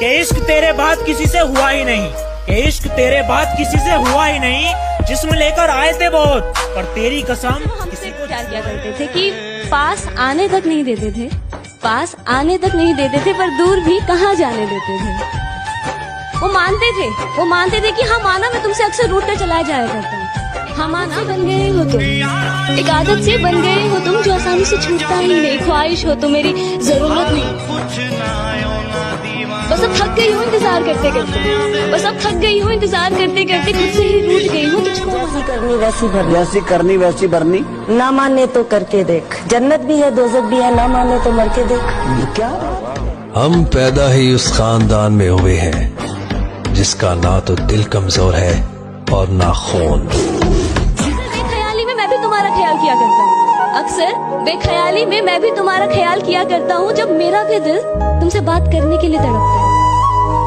कि इश्क तेरे बाद किसी से हुआ ही नहीं, कि इश्क तेरे बाद किसी से हुआ ही नहीं। जिस्म लेकर आए थे बहुत, पर तेरी कसम किसी को क्या किया करते थे कि पास आने तक नहीं देते थे, पास आने तक नहीं देते थे, पर दूर भी कहाँ जाने देते थे। वो मानते थे कि हाँ माना, मैं तुमसे अक्सर रूट कर चलाया जाया करता हूँ। हाँ माना, बन गए हो तुम, एक आदत से बन गए हो तुम, जो आसानी से छूटता ही नहीं। ख्वाहिश हो तो मेरी जरूरत नहीं, बस अब थक गई हूँ इंतजार करते करते, बस अब थक गई हूँ इंतजार करते करते, खुद से ही रूठ गई हूँ तुझको वही करनी वैसी भरनी, वैसी करनी वैसी भरनी। ना माने तो करके देख, जन्नत भी है दोजख भी है, ना माने तो मर के देख। क्या हम पैदा ही उस खानदान में हुए हैं जिसका ना तो दिल कमजोर है और ना खून। बेख्याली में मैं भी तुम्हारा ख्याल किया करता हूँ, अक्सर बेख्याली में मैं भी तुम्हारा ख्याल किया करता हूँ, जब मेरा भी दिल तुमसे बात करने के लिए तड़पता है।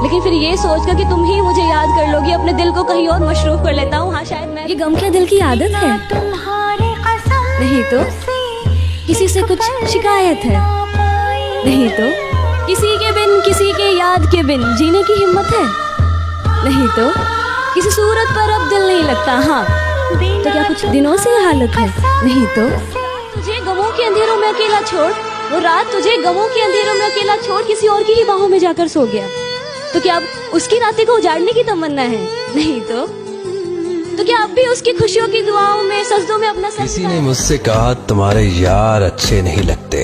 लेकिन फिर ये सोचकर कि तुम ही मुझे याद कर लोगी, अपने दिल को कहीं और मशरूफ कर लेता हूँ। हाँ शायद मैं, ये गम क्या दिल की आदत है? नहीं तो किसी से कुछ शिकायत है? नहीं तो किसी के बिन, किसी के याद के बिन जीने की हिम्मत है? नहीं तो किसी सूरत पर अब दिल नहीं लगता? हाँ तो क्या कुछ दिनों से हालत है? नहीं तो तुझे गमों के अंधेरों में अकेला छोड़, वो रात तुझे गमों के अंधेरों में अकेला छोड़ किसी और की ही बाहों में जाकर सो गया, तो क्या अब उसकी रातें को उजाड़ने की तमन्ना है? नहीं तो क्या अब भी उसकी खुशियों की दुआओं में, सजदों में अपना सर? किसी ने मुझसे कहा तुम्हारे यार अच्छे नहीं लगते,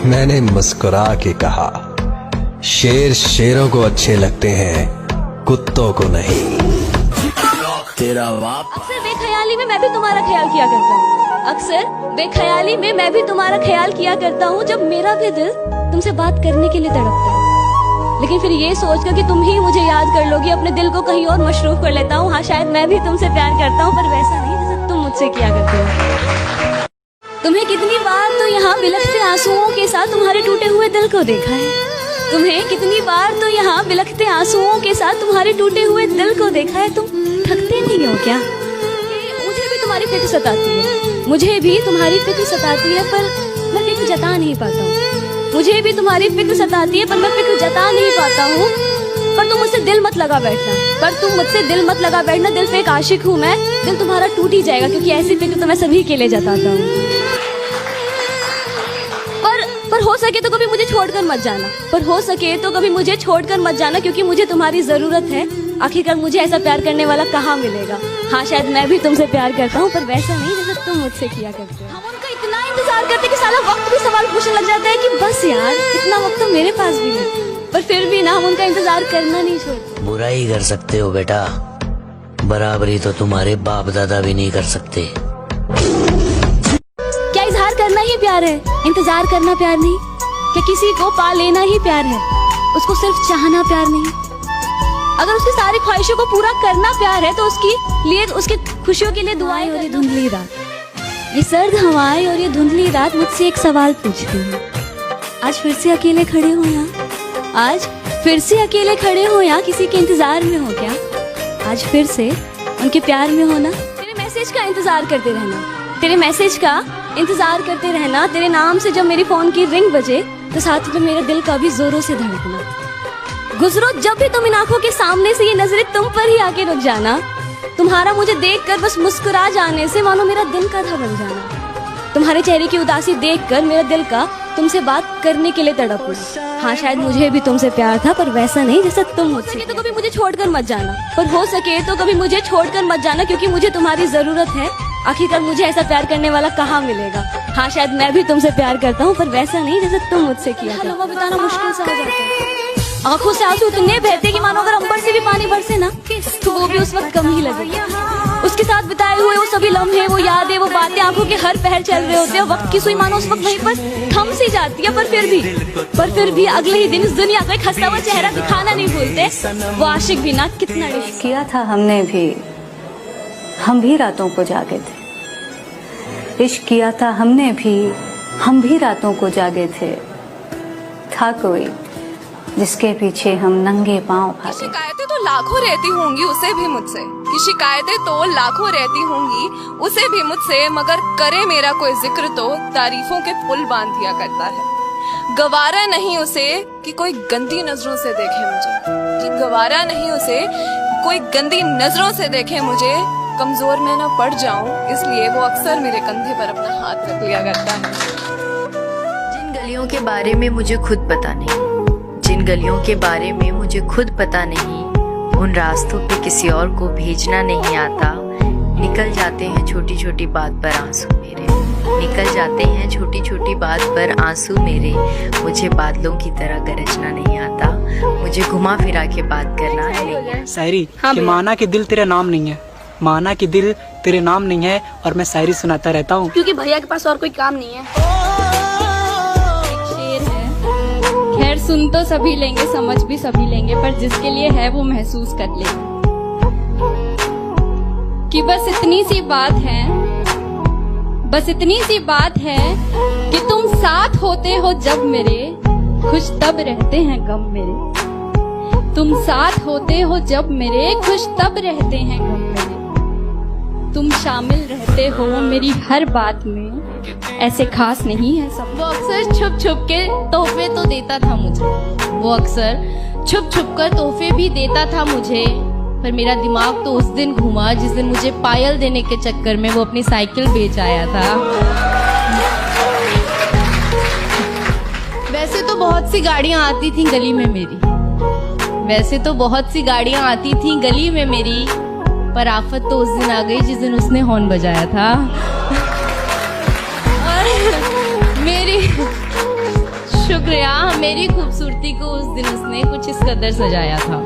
मैंने मुस्कुरा के कहा शेर शेरों को अच्छे लगते हैं, कुत्तों को नहीं। तेरा बाप। अक्सर बेख्याली में मैं भी तुम्हारा ख्याल किया करता हूँ, अक्सर बेख्याली में मैं भी तुम्हारा ख्याल किया करता हूँ, जब मेरा भी दिल तुमसे बात करने के लिए तड़पता है। लेकिन फिर ये सोचकर कि तुम ही मुझे याद कर लोगी, अपने दिल को कहीं और मशरूफ कर लेता हूँ। हाँ शायद मैं भी तुमसे प्यार करता हूँ, पर वैसा नहीं जैसा तुम मुझसे किया करते हो। तुम्हें कितनी बार तो यहाँ बिलखते आंसुओं के साथ तुम्हारे टूटे हुए दिल को देखा है, तुम्हें कितनी बार तो यहाँ बिलखते आंसुओं के साथ तुम्हारे टूटे हुए दिल को देखा है। तुम थकते नहीं हो क्या? मुझे भी तुम्हारी फिक्र सताती है, मुझे भी तुम्हारी फिक्र सताती है, पर मैं फिक्र जता नहीं पाता हूँ। मुझे भी तुम्हारी फिक्र सताती है, पर मैं फिक्र जता नहीं पाता हूँ। पर तुम मुझसे दिल मत लगा बैठना, पर तुम मुझसे दिल मत लगा बैठना। दिल पे एक आशिक हूँ मैं, दिल तुम्हारा टूट ही जाएगा, क्योंकि ऐसी फिक्र तो मैं सभी के लिए जताता हूँ। पर हो सके तो कभी मुझे छोड़कर मत जाना, पर हो सके तो कभी मुझे छोड़कर मत जाना, क्योंकि मुझे तुम्हारी जरूरत है। आखिरकार मुझे ऐसा प्यार करने वाला कहाँ मिलेगा? हाँ शायद मैं भी तुमसे प्यार करता हूँ, पर वैसा नहीं जैसा तुम मुझसे किया करते हो। हम उनका इतना इंतजार करते कि साला वक्त भी सवाल पूछने लग जाता है कि बस यार इतना वक्त तो मेरे पास भी नहीं, पर फिर भी ना हम उनका इंतजार करना नहीं छोड़ते। बुराई कर सकते हो बेटा, बराबरी तो तुम्हारे बाप दादा भी नहीं कर सकते। क्या इजहार करना ही प्यार है? इंतजार करना प्यार नहीं? क्या किसी को पा लेना ही प्यार है? उसको सिर्फ चाहना प्यार नहीं? अगर उसकी सारी ख्वाहिशों को पूरा करना प्यार है, तो उसकी लिए, उसके खुशियों के लिए दुआएं। और ये धुंधली रात, ये सर्द हवाएं और ये धुंधली रात मुझसे एक सवाल पूछती है, आज फिर से अकेले खड़े हो यहाँ? आज फिर से अकेले खड़े हो यहाँ? किसी के इंतजार में हो क्या? आज फिर से उनके प्यार में हो ना? तेरे मैसेज का इंतजार करते रहना, तेरे मैसेज का इंतजार करते रहना। तेरे नाम से जब मेरी फोन की रिंग बजे, तो साथ में मेरे दिल का भी जोरों से धड़कना। गुजरो जब भी तुम इन आंखों के सामने से, ये नजरें तुम पर ही आके रुक जाना। तुम्हारा मुझे देखकर बस मुस्कुरा जाने से मानो मेरा दिन का था बन जाना। तुम्हारे चेहरे की उदासी देखकर मेरा दिल का तुमसे बात करने के लिए तड़पना। हाँ शायद मुझे भी तुमसे प्यार था, पर वैसा नहीं जैसा तुम मुझसे। तो कभी मुझे छोड़कर मत जाना, पर हो सके तो कभी मुझे छोड़कर मत जाना, क्योंकि मुझे तुम्हारी जरूरत है। आखिरकार मुझे ऐसा प्यार करने वाला कहाँ मिलेगा? हाँ शायद मैं भी तुमसे प्यार करता हूँ, पर वैसा नहीं जैसा तुम मुझसे किया। लम्बा बिताना मुश्किल सा हो जाता है, आंखों से आंसू इतने बहते कि मानो अगर अंबर से भी पानी बरसे ना, तो वो भी उस वक्त कम ही लगे। उसके साथ बिताए हुए वो सभी लम्हे, वो यादें, वो बातें आंखों के हर पहर चल रहे होते हैं। वक्त की सुई मानो उस वक्त वहीं पर थम सी जाती है, पर फिर भी अगले ही दिन इस दुनिया को एक हंसता हुआ चेहरा दिखाना नहीं भूलते। वो आशिक भी ना कितना किया था हमने भी, हम भी रातों को जागे थे। इश्क किया था हमने भी, हम भी रातों को जागे थे। था कोई जिसके पीछे हम नंगे पांव भागे। शिकायतें तो लाखों रहती होंगी उसे भी मुझसे, कि शिकायतें तो लाखों रहती होंगी उसे भी मुझसे, मगर करे मेरा कोई जिक्र तो तारीफों के पुल बांध दिया करता है। गवारा नहीं उसे कि कोई गंदी नजरों से देखे मुझे, कि गवारा नहीं उसे कोई गंदी नजरों से देखे मुझे। कमजोर मैं ना पड़ जाऊं इसलिए वो अक्सर मेरे कंधे पर अपना हाथ रख लिया करता है। जिन गलियों के बारे में मुझे खुद पता नहीं, जिन गलियों के बारे में मुझे खुद पता नहीं, उन रास्तों पे किसी और को भेजना नहीं आता। निकल जाते हैं छोटी छोटी बात पर आंसू मेरे, निकल जाते हैं छोटी छोटी बात पर आंसू मेरे। मुझे बादलों की तरह गरजना नहीं आता, मुझे घुमा फिरा के बात करना नहीं आता। शायरी कि माना कि दिल तेरा नाम नहीं है, माना कि दिल तेरे नाम नहीं है, और मैं शायरी सुनाता रहता हूँ क्योंकि भैया के पास और कोई काम नहीं है। एक शेर है, खैर सुन तो सभी लेंगे, समझ भी सभी लेंगे, पर जिसके लिए है वो महसूस कर ले कि बस इतनी सी बात है, बस इतनी सी बात है कि तुम साथ होते हो जब मेरे, खुश तब रहते हैं गम मेरे। तुम साथ होते हो जब मेरे, खुश तब रहते हैं गम मेरे। तुम शामिल रहते हो मेरी हर बात में, ऐसे खास नहीं है सब। वो अक्सर छुप छुप के तोहफे तो देता था मुझे, वो अक्सर छुप छुप कर तोहफे भी देता था मुझे, पर मेरा दिमाग तो उस दिन घूमा जिस दिन मुझे पायल देने के चक्कर में वो अपनी साइकिल बेच आया था। वैसे तो बहुत सी गाड़ियां आती थी गली में मेरी, वैसे तो बहुत सी गाड़ियां आती थी गली में मेरी, पर आफत तो उस दिन आ गई जिस दिन उसने हॉर्न बजाया था। और मेरी शुक्रिया, मेरी खूबसूरती को उस दिन उसने कुछ इस कदर सजाया था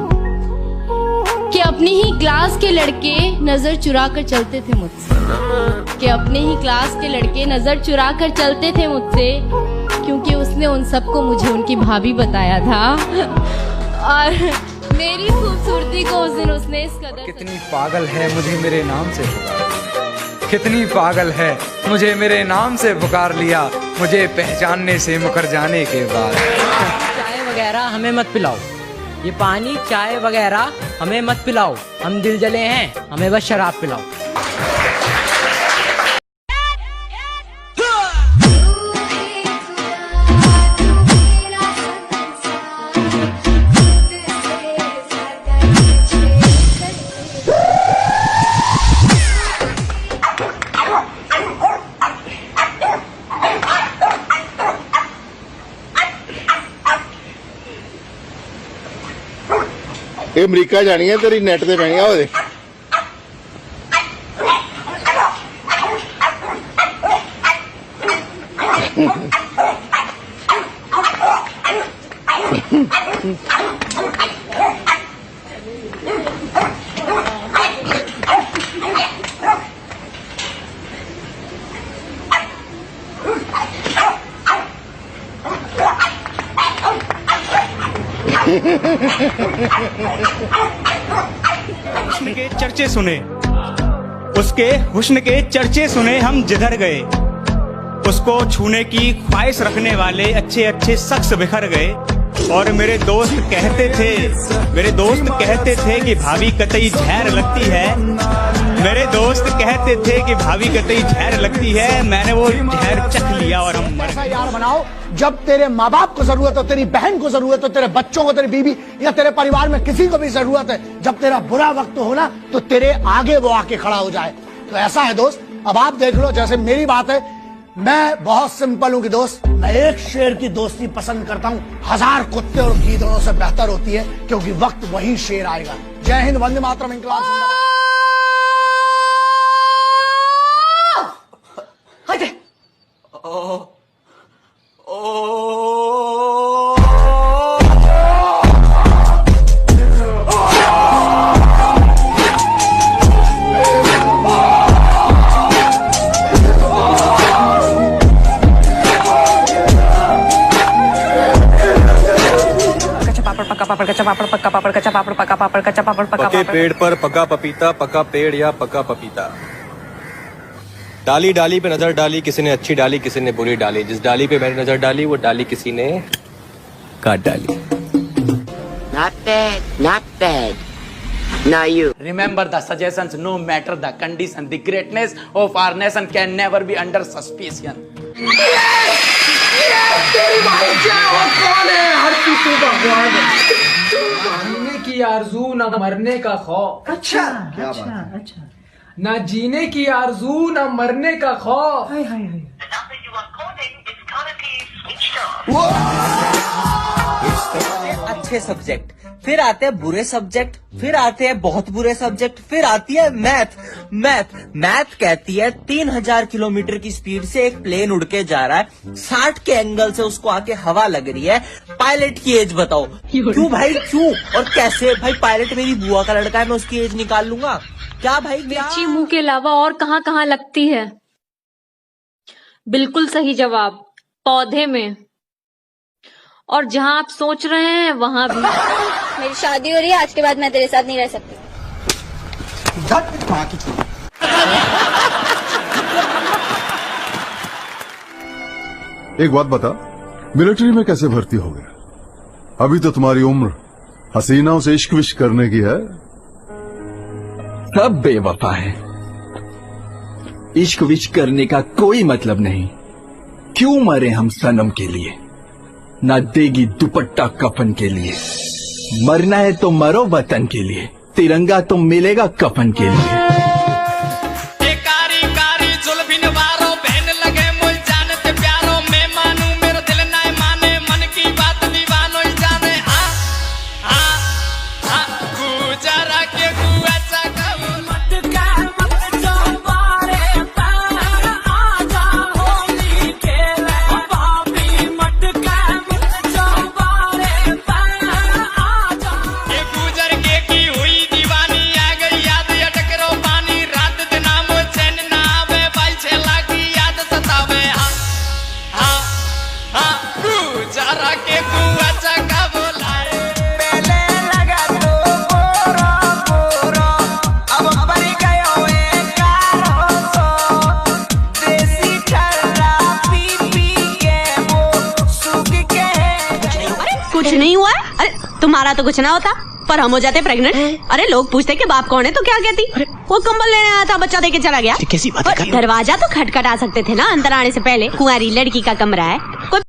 कि अपनी ही क्लास के लड़के नजर चुरा कर चलते थे मुझसे, कि अपने ही क्लास के लड़के नजर चुरा कर चलते थे मुझसे, क्योंकि उसने उन सबको मुझे उनकी भाभी बताया था। और मेरी खूबसूरती को उस दिन उसने इस कदर। कितनी पागल है मुझे मेरे नाम से पुकार, कितनी पागल है मुझे मेरे नाम से पुकार लिया, मुझे पहचानने से मुकर जाने के बाद। चाय वगैरह हमें मत पिलाओ, ये पानी चाय वगैरह हमें मत पिलाओ, हम दिल जले हैं, हमें बस शराब पिलाओ। ਇਹ ਅਮਰੀਕਾ ਜਾਣੀ ਹੈ ਤੇਰੀ ਨੈਟ ਤੇ ਪੈਣੀ ਆ ਉਹਦੇ। हुस्न के चर्चे सुने, उसके हुस्न के चर्चे सुने हम जिधर गए, उसको छूने की ख्वाहिश रखने वाले अच्छे अच्छे शख्स बिखर गए। और मेरे दोस्त कहते थे कि भाभी कतई जहर लगती है, मेरे दोस्त कहते थे कि भाभी कतई जहर लगती है, मैंने वो जहर चख लिया और हम मर गए। यार बनाओ जब तेरे माँ बाप को जरूरत हो, तेरी बहन को जरूरत हो, तेरे बच्चों को, तेरी बीवी या तेरे परिवार में किसी को भी जरूरत है, जब तेरा बुरा वक्त हो ना तो तेरे आगे वो आके खड़ा हो जाए। तो ऐसा है दोस्त, अब आप देख लो, जैसे मेरी बात है, मैं बहुत सिंपल हूँ कि दोस्त, मैं एक शेर की दोस्ती पसंद करता हूँ, 1000 कुत्ते और गीदड़ों से बेहतर होती है, क्योंकि वक्त वही शेर आएगा। जय हिंद, वंदे मातरम, इंकलाब जिंदाबाद। पके पेड़ पर पका पपीता, पका पेड़ या पका पपीता। डाली डाली पे नजर डाली, किसी ने अच्छी डाली, किसी ने बुरी डाली, जिस डाली पे मैंने नजर डाली वो डाली किसी ने काट डाली। Not bad, not bad. Now you. Remember the suggestions, no matter the condition, the greatness of our nation can never be under suspicion. तेरी भाई क्या हो, कौन है हर चीज भगवान? जीने की आरजू न मरने का खौफ। अच्छा क्या बात? अच्छा ना जीने की आरजू न मरने का खौफ। अच्छे सब्जेक्ट, फिर आते हैं बुरे सब्जेक्ट, फिर आते हैं बहुत बुरे सब्जेक्ट, फिर आती है मैथ कहती है 3000 किलोमीटर की स्पीड से एक प्लेन उड़ के जा रहा है, 60 के एंगल से उसको आके हवा लग रही है, पायलट की एज बताओ। क्यों भाई, क्यों और कैसे? भाई पायलट मेरी बुआ का लड़का है, मैं उसकी एज निकाल लूंगा क्या भाई? मिर्ची मुंह के अलावा और कहाँ कहाँ लगती है? बिल्कुल सही जवाब, पौधे में। और जहाँ आप सोच रहे हैं वहाँ भी। मेरी शादी हो रही है, आज के बाद मैं तेरे साथ नहीं रह सकती। एक बात बता, मिलिट्री में कैसे भर्ती हो गया? अभी तो तुम्हारी उम्र हसीनाओं से इश्क विश्क करने की है। सब बेवफा है, इश्क विश्क करने का कोई मतलब नहीं। क्यों मरे हम सनम के लिए, ना देगी दुपट्टा कफन के लिए। मरना है तो मरो वतन के लिए, तिरंगा तो मिलेगा कफन के लिए। कुछ नहीं हुआ है? अरे तुम्हारा तो कुछ ना होता, पर हम हो जाते प्रेग्नेंट। अरे लोग पूछते कि बाप कौन है, तो क्या कहती? वो कंबल लेने आया था, बच्चा देके चला गया। कैसी बात है? दरवाजा तो खटखटा सकते थे ना अंदर आने से पहले। कुंवारी लड़की का कमरा है, कोई